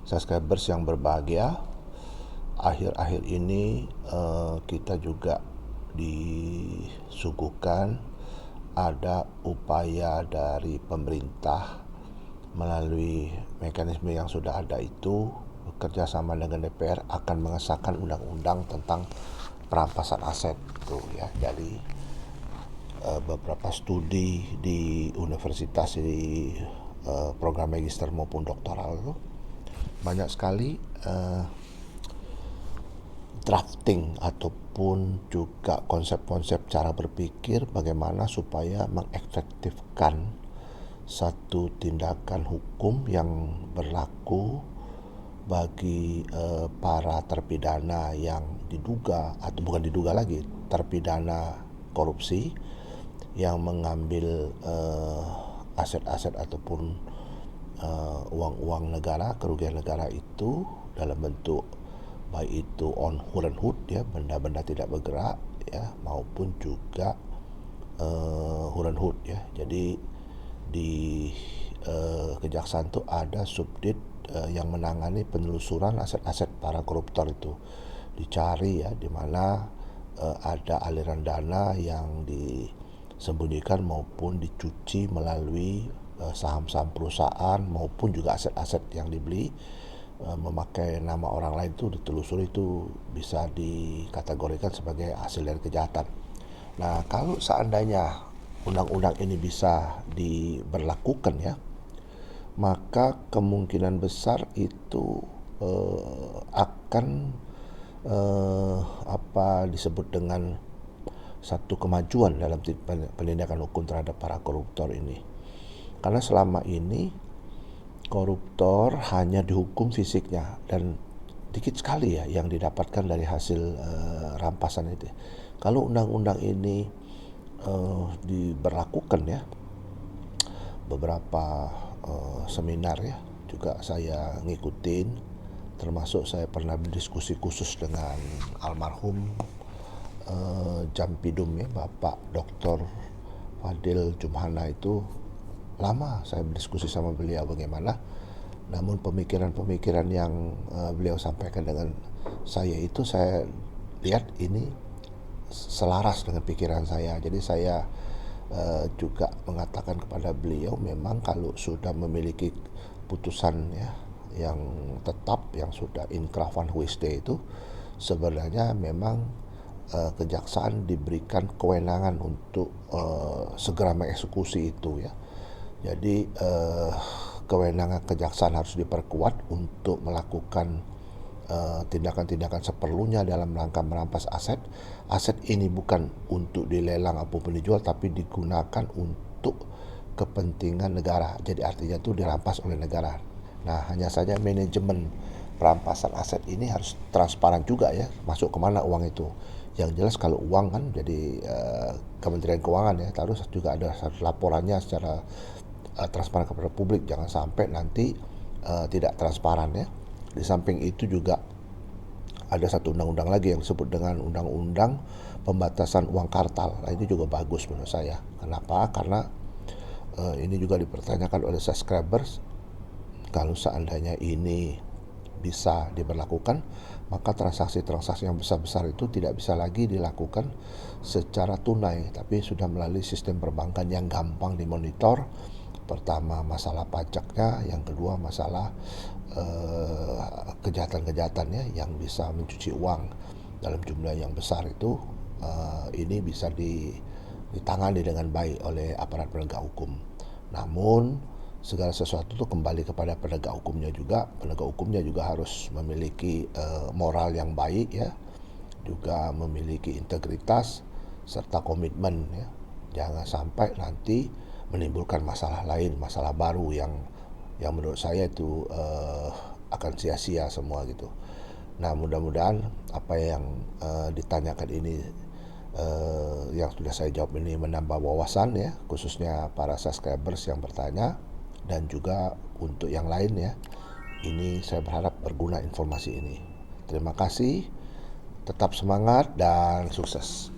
subscribers yang berbahagia. Akhir-akhir ini kita juga disuguhkan ada upaya dari pemerintah melalui mekanisme yang sudah ada itu bekerja sama dengan DPR akan mengesahkan undang-undang tentang perampasan aset itu ya. Jadi beberapa studi di universitas di program magister maupun doktoral itu banyak sekali drafting ataupun juga konsep-konsep cara berpikir bagaimana supaya mengefektifkan satu tindakan hukum yang berlaku bagi para terpidana yang diduga atau bukan diduga lagi terpidana korupsi yang mengambil aset-aset ataupun uang-uang negara, kerugian negara itu dalam bentuk baik itu on hold and hood ya, benda-benda tidak bergerak ya, maupun juga hold and hood ya. Jadi di kejaksaan itu ada subdit yang menangani penelusuran aset-aset para koruptor itu, dicari ya di mana ada aliran dana yang disembunyikan maupun dicuci melalui saham-saham perusahaan maupun juga aset-aset yang dibeli memakai nama orang lain itu ditelusuri, itu bisa dikategorikan sebagai hasil dari kejahatan. Nah, kalau seandainya undang-undang ini bisa diberlakukan ya, maka kemungkinan besar itu akan apa disebut dengan satu kemajuan dalam penindakan hukum terhadap para koruptor ini. Karena selama ini koruptor hanya dihukum fisiknya dan dikit sekali ya yang didapatkan dari hasil rampasan itu. Kalau undang-undang ini diberlakukan ya, beberapa seminar ya juga saya ngikutin, termasuk saya pernah berdiskusi khusus dengan almarhum Jampidum ya, Bapak Dr. Fadil Jumhana. Itu lama saya berdiskusi sama beliau bagaimana, namun pemikiran-pemikiran yang beliau sampaikan dengan saya itu saya lihat ini selaras dengan pikiran saya. Jadi saya juga mengatakan kepada beliau, memang kalau sudah memiliki putusan ya yang tetap, yang sudah inkrah van huisde itu, sebenarnya memang kejaksaan diberikan kewenangan untuk segera mengeksekusi itu ya. Jadi kewenangan kejaksaan harus diperkuat untuk melakukan tindakan-tindakan seperlunya dalam rangka merampas aset. Aset ini bukan untuk dilelang ataupun dijual, tapi digunakan untuk kepentingan negara. Jadi artinya itu dirampas oleh negara. Nah, hanya saja manajemen perampasan aset ini harus transparan juga ya, masuk kemana uang itu. Yang jelas kalau uang kan jadi Kementerian Keuangan ya, harus juga ada laporannya secara transparan kepada publik, jangan sampai nanti tidak transparan ya. Di samping itu juga ada satu undang-undang lagi yang disebut dengan undang-undang pembatasan uang kartal. Nah, ini juga bagus menurut saya. Kenapa? Karena ini juga dipertanyakan oleh subscribers. Kalau seandainya ini bisa diberlakukan, maka transaksi-transaksi yang besar-besar itu tidak bisa lagi dilakukan secara tunai, tapi sudah melalui sistem perbankan yang gampang dimonitor. Pertama masalah pajaknya, yang kedua masalah kejahatan-kejahatannya yang bisa mencuci uang dalam jumlah yang besar itu, ini bisa ditangani dengan baik oleh aparat penegak hukum. Namun segala sesuatu itu kembali kepada penegak hukumnya juga. Penegak hukumnya juga harus memiliki moral yang baik ya, juga memiliki integritas serta komitmen ya. Jangan sampai nanti menimbulkan masalah lain, masalah baru yang menurut saya itu akan sia-sia semua gitu. Nah, mudah-mudahan apa yang ditanyakan ini, yang sudah saya jawab ini menambah wawasan ya, khususnya para subscribers yang bertanya, dan juga untuk yang lain ya. Ini saya berharap berguna informasi ini. Terima kasih, tetap semangat dan sukses.